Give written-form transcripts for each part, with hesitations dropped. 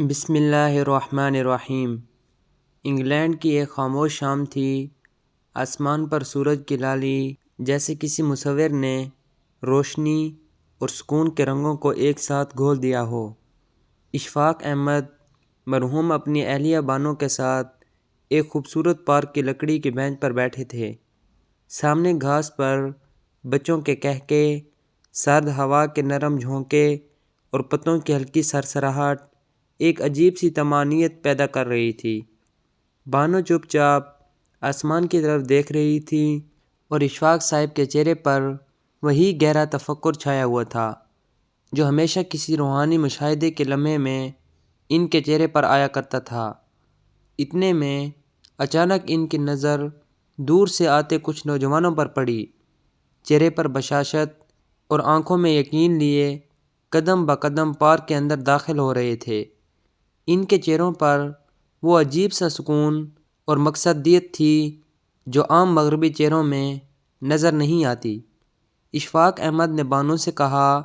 بسم اللہ الرحمن الرحیم۔ انگلینڈ کی ایک خاموش شام تھی۔ آسمان پر سورج کی لالی جیسے کسی مصور نے روشنی اور سکون کے رنگوں کو ایک ساتھ گھول دیا ہو۔ اشفاق احمد مرحوم اپنی اہلیہ بانو کے ساتھ ایک خوبصورت پارک کی لکڑی کی بینچ پر بیٹھے تھے۔ سامنے گھاس پر بچوں کے کہکے، سرد ہوا کے نرم جھونکے اور پتوں کی ہلکی سرسراہٹ ایک عجیب سی طمانینت پیدا کر رہی تھی۔ بانو چپ چاپ آسمان کی طرف دیکھ رہی تھی اور اشفاق صاحب کے چہرے پر وہی گہرا تفکر چھایا ہوا تھا جو ہمیشہ کسی روحانی مشاہدے کے لمحے میں ان کے چہرے پر آیا کرتا تھا۔ اتنے میں اچانک ان کی نظر دور سے آتے کچھ نوجوانوں پر پڑی۔ چہرے پر بشاشت اور آنکھوں میں یقین لیے قدم بقدم پارک کے اندر داخل ہو رہے تھے۔ ان کے چہروں پر وہ عجیب سا سکون اور مقصدیت تھی جو عام مغربی چہروں میں نظر نہیں آتی۔ اشفاق احمد نے بانو سے کہا،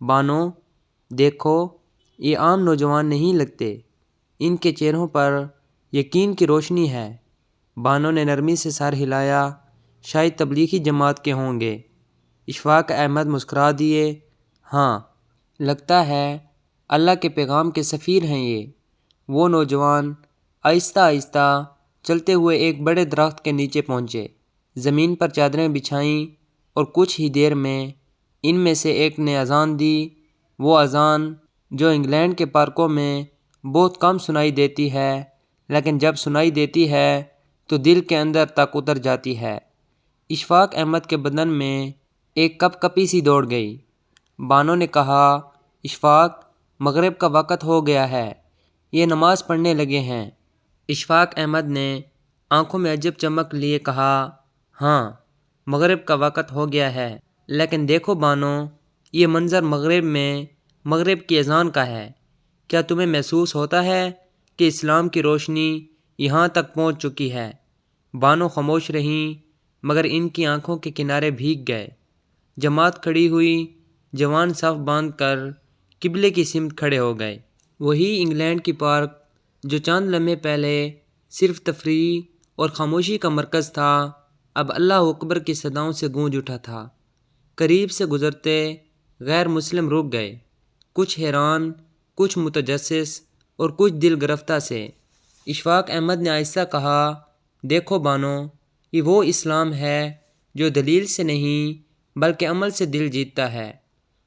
بانو دیکھو، یہ عام نوجوان نہیں لگتے، ان کے چہروں پر یقین کی روشنی ہے۔ بانو نے نرمی سے سر ہلایا، شاید تبلیغی جماعت کے ہوں گے۔ اشفاق احمد مسکرا دیے، ہاں، لگتا ہے اللہ کے پیغام کے سفیر ہیں یہ۔ وہ نوجوان آہستہ آہستہ چلتے ہوئے ایک بڑے درخت کے نیچے پہنچے۔ زمین پر چادریں بچھائیں اور کچھ ہی دیر میں ان میں سے ایک نے اذان دی، وہ اذان جو انگلینڈ کے پارکوں میں بہت کم سنائی دیتی ہے، لیکن جب سنائی دیتی ہے تو دل کے اندر تک اتر جاتی ہے۔ اشفاق احمد کے بدن میں ایک کپ کپی سی دوڑ گئی۔ بانو نے کہا، اشفاق، مغرب کا وقت ہو گیا ہے، یہ نماز پڑھنے لگے ہیں۔ اشفاق احمد نے آنکھوں میں عجب چمک لیے کہا، ہاں، مغرب کا وقت ہو گیا ہے، لیکن دیکھو بانو، یہ منظر مغرب کی اذان کا ہے۔ کیا تمہیں محسوس ہوتا ہے کہ اسلام کی روشنی یہاں تک پہنچ چکی ہے؟ بانو خاموش رہیں، مگر ان کی آنکھوں کے کنارے بھیگ گئے۔ جماعت کھڑی ہوئی، جوان صف باندھ کر قبلے کی سمت کھڑے ہو گئے۔ وہی انگلینڈ کی پارک جو چند لمحے پہلے صرف تفریح اور خاموشی کا مرکز تھا، اب اللہ اکبر کی صداؤں سے گونج اٹھا تھا۔ قریب سے گزرتے غیر مسلم رک گئے، کچھ حیران، کچھ متجسس اور کچھ دل گرفتہ سے۔ اشفاق احمد نے آہستہ کہا، دیکھو بانو، یہ وہ اسلام ہے جو دلیل سے نہیں بلکہ عمل سے دل جیتتا ہے۔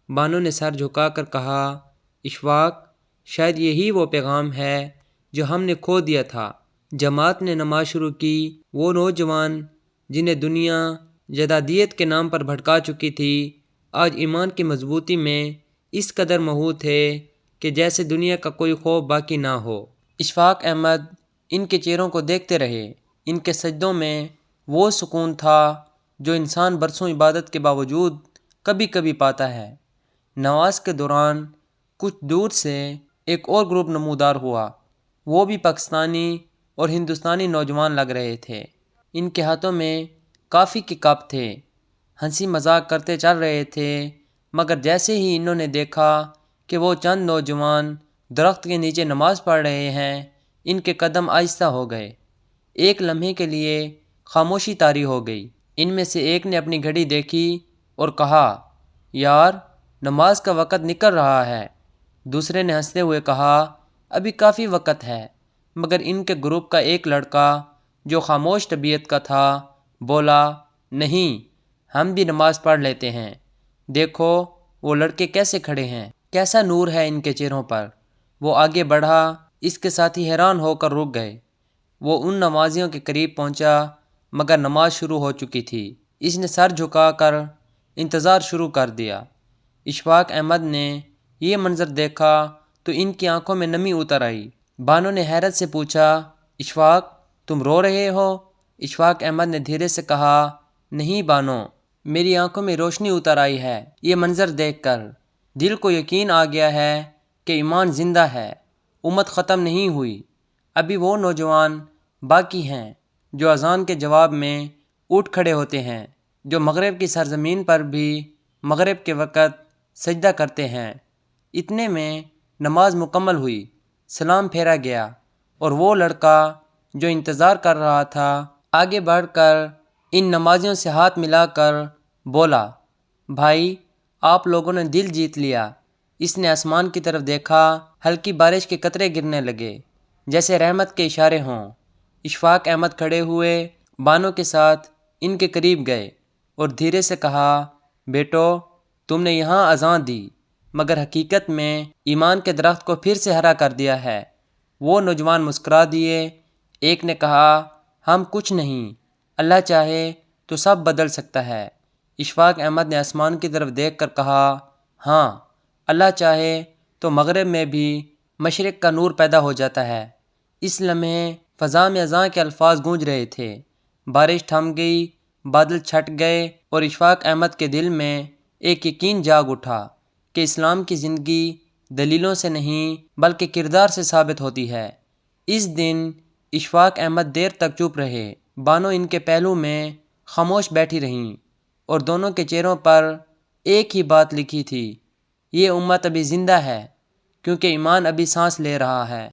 بانو نے سر جھکا کر کہا، اشفاق، شاید یہی وہ پیغام ہے جو ہم نے کھو دیا تھا۔ جماعت نے نماز شروع کی۔ وہ نوجوان جنہیں دنیا جدادیت کے نام پر بھٹکا چکی تھی، آج ایمان کی مضبوطی میں اس قدر محو تھے کہ جیسے دنیا کا کوئی خوف باقی نہ ہو۔ اشفاق احمد ان کے چہروں کو دیکھتے رہے۔ ان کے سجدوں میں وہ سکون تھا جو انسان برسوں عبادت کے باوجود کبھی کبھی پاتا ہے۔ نماز کے دوران کچھ دور سے ایک اور گروپ نمودار ہوا۔ وہ بھی پاکستانی اور ہندوستانی نوجوان لگ رہے تھے۔ ان کے ہاتھوں میں کافی کے کپ تھے، ہنسی مذاق کرتے چل رہے تھے، مگر جیسے ہی انہوں نے دیکھا کہ وہ چند نوجوان درخت کے نیچے نماز پڑھ رہے ہیں، ان کے قدم آہستہ ہو گئے۔ ایک لمحے کے لیے خاموشی طاری ہو گئی۔ ان میں سے ایک نے اپنی گھڑی دیکھی اور کہا، یار، نماز کا وقت نکل رہا ہے۔ دوسرے نے ہنستے ہوئے کہا، ابھی کافی وقت ہے، مگر ان کے گروپ کا ایک لڑکا جو خاموش طبیعت کا تھا بولا، نہیں، ہم بھی نماز پڑھ لیتے ہیں۔ دیکھو وہ لڑکے کیسے کھڑے ہیں، کیسا نور ہے ان کے چہروں پر۔ وہ آگے بڑھا، اس کے ساتھی حیران ہو کر رک گئے۔ وہ ان نمازیوں کے قریب پہنچا، مگر نماز شروع ہو چکی تھی۔ اس نے سر جھکا کر انتظار شروع کر دیا۔ اشفاق احمد نے یہ منظر دیکھا تو ان کی آنکھوں میں نمی اتر آئی۔ بانو نے حیرت سے پوچھا، اشفاق، تم رو رہے ہو؟ اشفاق احمد نے دھیرے سے کہا، نہیں بانو، میری آنکھوں میں روشنی اتر آئی ہے یہ منظر دیکھ کر۔ دل کو یقین آ گیا ہے کہ ایمان زندہ ہے، امت ختم نہیں ہوئی، ابھی وہ نوجوان باقی ہیں جو اذان کے جواب میں اٹھ کھڑے ہوتے ہیں، جو مغرب کی سرزمین پر بھی مغرب کے وقت سجدہ کرتے ہیں۔ اتنے میں نماز مکمل ہوئی۔ سلام پھیرا گیا اور وہ لڑکا جو انتظار کر رہا تھا آگے بڑھ کر ان نمازیوں سے ہاتھ ملا کر بولا، بھائی آپ لوگوں نے دل جیت لیا۔ اس نے آسمان کی طرف دیکھا، ہلکی بارش کے قطرے گرنے لگے جیسے رحمت کے اشارے ہوں۔ اشفاق احمد کھڑے ہوئے، بانو کے ساتھ ان کے قریب گئے اور دھیرے سے کہا، بیٹو تم نے یہاں اذان دی مگر حقیقت میں ایمان کے درخت کو پھر سے ہرا کر دیا ہے۔ وہ نوجوان مسکرا دیے۔ ایک نے کہا، ہم کچھ نہیں، اللہ چاہے تو سب بدل سکتا ہے۔ اشفاق احمد نے آسمان کی طرف دیکھ کر کہا، ہاں اللہ چاہے تو مغرب میں بھی مشرق کا نور پیدا ہو جاتا ہے۔ اس لمحے فضا میں اذان کے الفاظ گونج رہے تھے، بارش تھم گئی، بادل چھٹ گئے اور اشفاق احمد کے دل میں ایک یقین جاگ اٹھا کہ اسلام کی زندگی دلیلوں سے نہیں بلکہ کردار سے ثابت ہوتی ہے۔ اس دن اشفاق احمد دیر تک چپ رہے، بانو ان کے پہلو میں خاموش بیٹھی رہیں اور دونوں کے چہروں پر ایک ہی بات لکھی تھی، یہ امت ابھی زندہ ہے کیونکہ ایمان ابھی سانس لے رہا ہے۔